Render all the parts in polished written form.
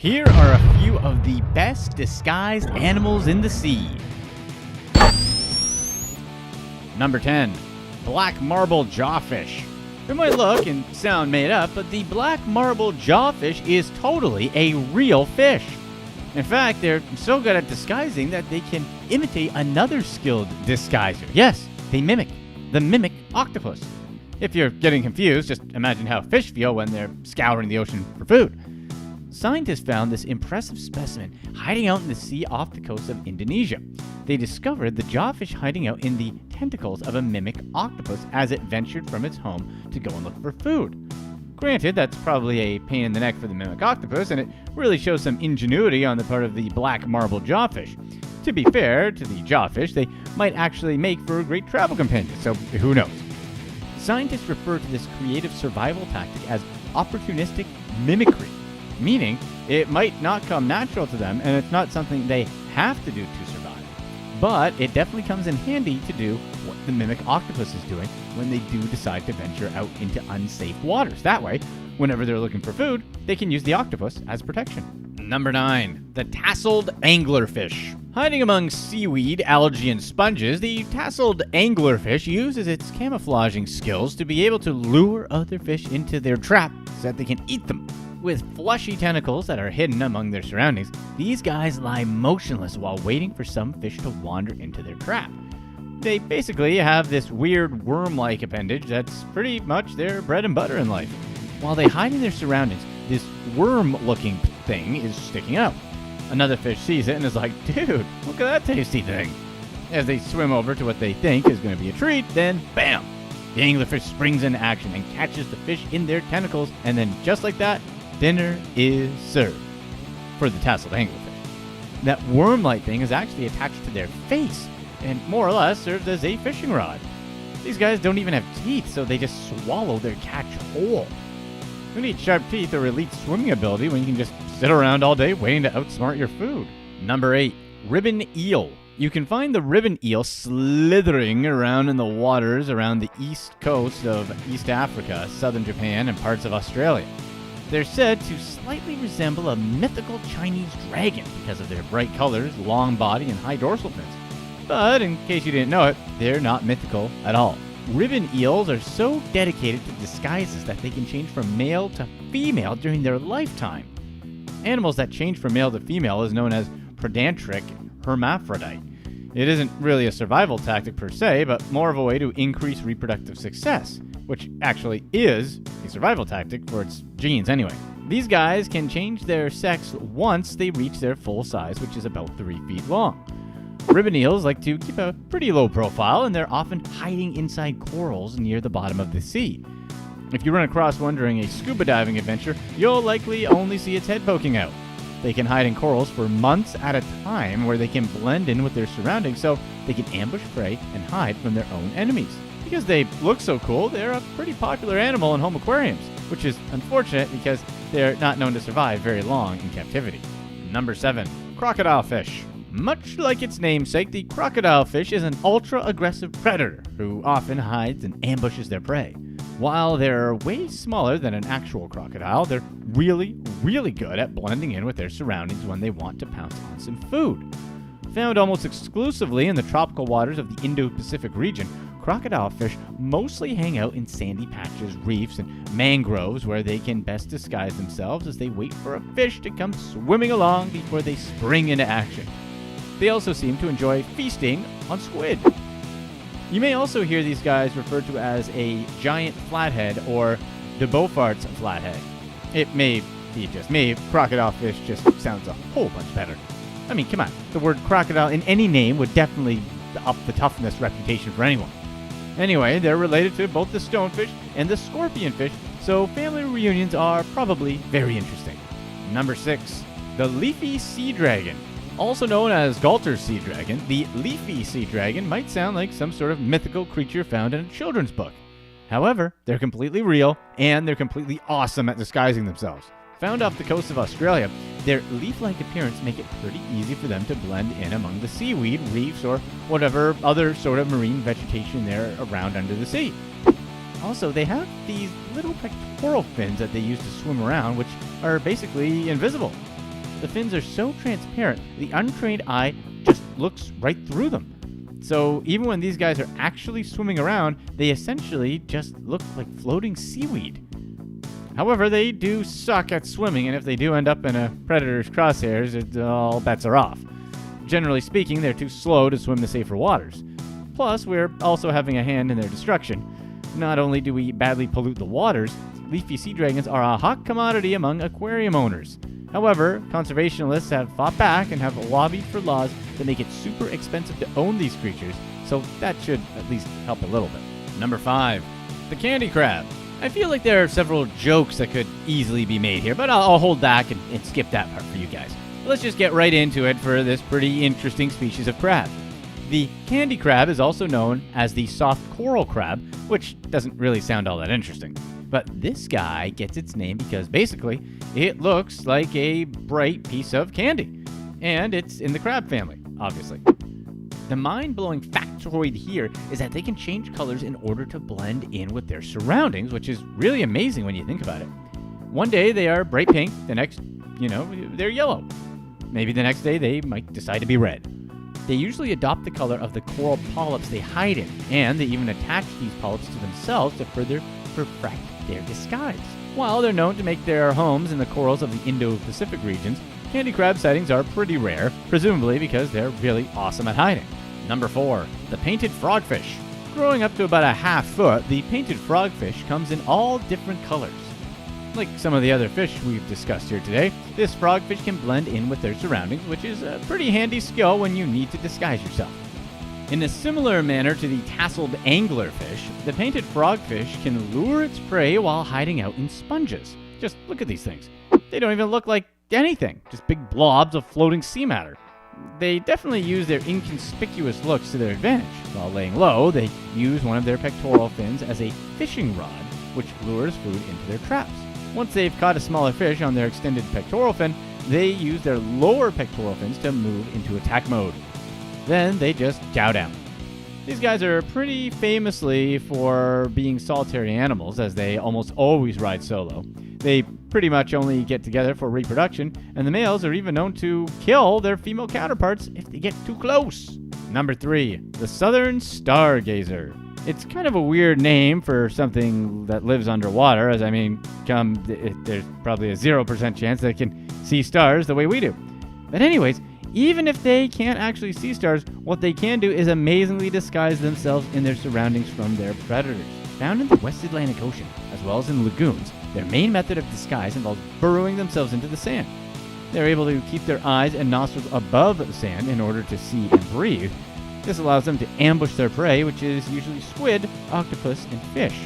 Here are a few of the best disguised animals in the sea. Number 10. Black marble jawfish. It might look and sound made up, but the black marble jawfish is totally a real fish. In fact, they're so good at disguising that they can imitate another skilled disguiser. Yes, they mimic. The mimic octopus. If you're getting confused, just imagine how fish feel when they're scouring the ocean for food. Scientists found this impressive specimen hiding out in the sea off the coast of Indonesia. They discovered the jawfish hiding out in the tentacles of a mimic octopus as it ventured from its home to go and look for food. Granted, that's probably a pain in the neck for the mimic octopus, and it really shows some ingenuity on the part of the black marble jawfish. To be fair to the jawfish, they might actually make for a great travel companion, so who knows? Scientists refer to this creative survival tactic as opportunistic mimicry, meaning it might not come natural to them and it's not something they have to do to survive. But it definitely comes in handy to do what the mimic octopus is doing when they do decide to venture out into unsafe waters. That way, whenever they're looking for food, they can use the octopus as protection. Number 9. The tasseled anglerfish. Hiding among seaweed, algae, and sponges, the tasseled anglerfish uses its camouflaging skills to be able to lure other fish into their trap so that they can eat them. With fleshy tentacles that are hidden among their surroundings, these guys lie motionless while waiting for some fish to wander into their trap. They basically have this weird worm-like appendage that's pretty much their bread and butter in life. While they hide in their surroundings, this worm-looking thing is sticking out. Another fish sees it and is like, dude, look at that tasty thing. As they swim over to what they think is going to be a treat, then bam! The anglerfish springs into action and catches the fish in their tentacles, and then just like that, dinner is served for the tasseled anglerfish. That worm-like thing is actually attached to their face and more or less serves as a fishing rod. These guys don't even have teeth, so they just swallow their catch whole. Who needs sharp teeth or elite swimming ability when you can just sit around all day waiting to outsmart your food? Number 8. Ribbon eel. You can find the ribbon eel slithering around in the waters around the east coast of East Africa, southern Japan, and parts of Australia. They're said to slightly resemble a mythical Chinese dragon because of their bright colors, long body, and high dorsal fins. But in case you didn't know it, they're not mythical at all. Ribbon eels are so dedicated to disguises that they can change from male to female during their lifetime. Animals that change from male to female is known as predantric hermaphrodite. It isn't really a survival tactic per se, but more of a way to increase reproductive success, which actually is a survival tactic for its genes anyway. These guys can change their sex once they reach their full size, which is about 3 feet long. Ribbon eels like to keep a pretty low profile, and they're often hiding inside corals near the bottom of the sea. If you run across one during a scuba diving adventure, you'll likely only see its head poking out. They can hide in corals for months at a time where they can blend in with their surroundings so they can ambush prey and hide from their own enemies. Because they look so cool, they're a pretty popular animal in home aquariums, which is unfortunate because they're not known to survive very long in captivity. Number 7. Crocodile fish. Much like its namesake, the crocodile fish is an ultra-aggressive predator who often hides and ambushes their prey. While they're way smaller than an actual crocodile, they're really, really good at blending in with their surroundings when they want to pounce on some food. Found almost exclusively in the tropical waters of the Indo-Pacific region, crocodile fish mostly hang out in sandy patches, reefs, and mangroves where they can best disguise themselves as they wait for a fish to come swimming along before they spring into action. They also seem to enjoy feasting on squid. You may also hear these guys referred to as a giant flathead or de Beaufort's flathead. It may be just me, crocodile fish just sounds a whole bunch better. I mean, come on, the word crocodile in any name would definitely up the toughness reputation for anyone. Anyway, they're related to both the stonefish and the scorpionfish, so family reunions are probably very interesting. Number 6. The leafy sea dragon. Also known as Galter's sea dragon, the leafy sea dragon might sound like some sort of mythical creature found in a children's book. However, they're completely real, and they're completely awesome at disguising themselves. Found off the coast of Australia, their leaf-like appearance make it pretty easy for them to blend in among the seaweed, reefs, or whatever other sort of marine vegetation there around under the sea. Also, they have these little pectoral fins that they use to swim around, which are basically invisible. The fins are so transparent, the untrained eye just looks right through them. So even when these guys are actually swimming around, they essentially just look like floating seaweed. However, they do suck at swimming, and if they do end up in a predator's crosshairs, all bets are off. Generally speaking, they're too slow to swim the safer waters. Plus, we're also having a hand in their destruction. Not only do we badly pollute the waters, leafy sea dragons are a hot commodity among aquarium owners. However, conservationists have fought back and have lobbied for laws that make it super expensive to own these creatures, so that should at least help a little bit. Number 5, the candy crab. I feel like there are several jokes that could easily be made here, but I'll hold back and skip that part for you guys. Let's just get right into it for this pretty interesting species of crab. The candy crab is also known as the soft coral crab, which doesn't really sound all that interesting. But this guy gets its name because basically it looks like a bright piece of candy. And it's in the crab family, obviously. The mind-blowing factoid here is that they can change colors in order to blend in with their surroundings, which is really amazing when you think about it. One day they are bright pink, the next, they're yellow. Maybe the next day they might decide to be red. They usually adopt the color of the coral polyps they hide in, and they even attach these polyps to themselves to further perfect their disguise. While they're known to make their homes in the corals of the Indo-Pacific regions, candy crab sightings are pretty rare, presumably because they're really awesome at hiding. Number 4, the painted frogfish. Growing up to about a half foot, the painted frogfish comes in all different colors. Like some of the other fish we've discussed here today, this frogfish can blend in with their surroundings, which is a pretty handy skill when you need to disguise yourself. In a similar manner to the tasseled anglerfish, the painted frogfish can lure its prey while hiding out in sponges. Just look at these things. They don't even look like anything, just big blobs of floating sea matter. They definitely use their inconspicuous looks to their advantage. While laying low, they use one of their pectoral fins as a fishing rod, which lures food into their traps. Once they've caught a smaller fish on their extended pectoral fin, they use their lower pectoral fins to move into attack mode. Then they just chow down. These guys are pretty famously for being solitary animals, as they almost always ride solo. They pretty much only get together for reproduction, and the males are even known to kill their female counterparts if they get too close. Number 3, the southern stargazer. It's kind of a weird name for something that lives underwater, as there's probably a 0% chance they can see stars the way we do. But anyways, even if they can't actually see stars, what they can do is amazingly disguise themselves in their surroundings from their predators. Found in the West Atlantic Ocean, as well as in lagoons, their main method of disguise involves burrowing themselves into the sand. They're able to keep their eyes and nostrils above the sand in order to see and breathe. This allows them to ambush their prey, which is usually squid, octopus, and fish.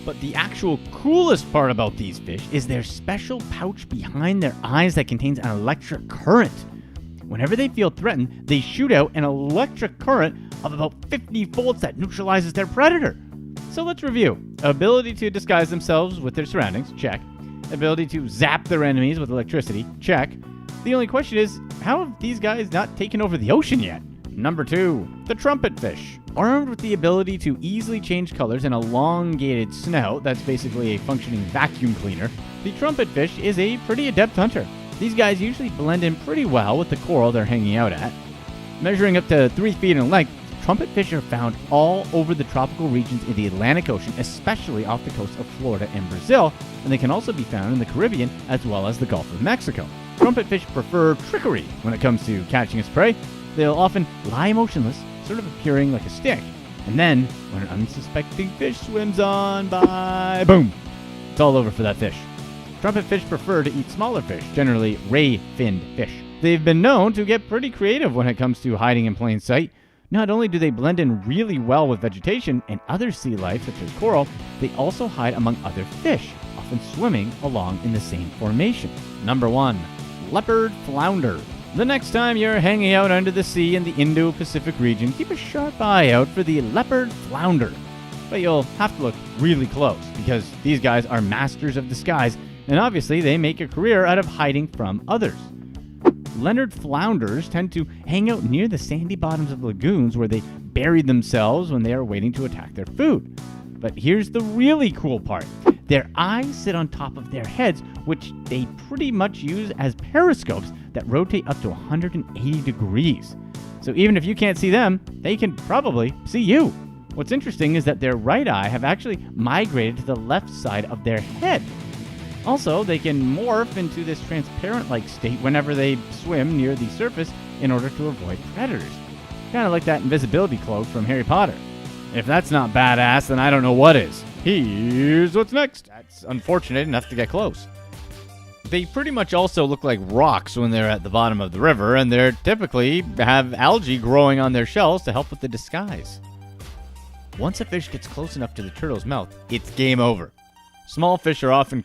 But the actual coolest part about these fish is their special pouch behind their eyes that contains an electric current. Whenever they feel threatened, they shoot out an electric current of about 50 volts that neutralizes their predator. So let's review. Ability to disguise themselves with their surroundings, check. Ability to zap their enemies with electricity, check. The only question is, how have these guys not taken over the ocean yet? Number 2, the trumpet fish. Armed with the ability to easily change colors and an elongated snout that's basically a functioning vacuum cleaner, the trumpet fish is a pretty adept hunter. These guys usually blend in pretty well with the coral they're hanging out at. Measuring up to 3 feet in length, trumpet fish are found all over the tropical regions in the Atlantic Ocean, especially off the coast of Florida and Brazil, and they can also be found in the Caribbean as well as the Gulf of Mexico. Trumpet fish prefer trickery when it comes to catching its prey. They'll often lie motionless, sort of appearing like a stick, and then, when an unsuspecting fish swims on by, boom! It's all over for that fish. Trumpet fish prefer to eat smaller fish, generally ray-finned fish. They've been known to get pretty creative when it comes to hiding in plain sight. Not only do they blend in really well with vegetation and other sea life such as coral, they also hide among other fish, often swimming along in the same formation. Number 1, leopard flounder. The next time you're hanging out under the sea in the Indo-Pacific region, keep a sharp eye out for the leopard flounder. But you'll have to look really close, because these guys are masters of disguise, and obviously they make a career out of hiding from others. Leopard flounders tend to hang out near the sandy bottoms of lagoons where they bury themselves when they are waiting to attack their food. But here's the really cool part. Their eyes sit on top of their heads, which they pretty much use as periscopes that rotate up to 180 degrees. So even if you can't see them, they can probably see you. What's interesting is that their right eye have actually migrated to the left side of their head. Also, they can morph into this transparent-like state whenever they swim near the surface in order to avoid predators. Kind of like that invisibility cloak from Harry Potter. If that's not badass, then I don't know what is. Here's what's next. That's unfortunate enough to get close. They pretty much also look like rocks when they're at the bottom of the river, and they typically have algae growing on their shells to help with the disguise. Once a fish gets close enough to the turtle's mouth, it's game over. Small fish are often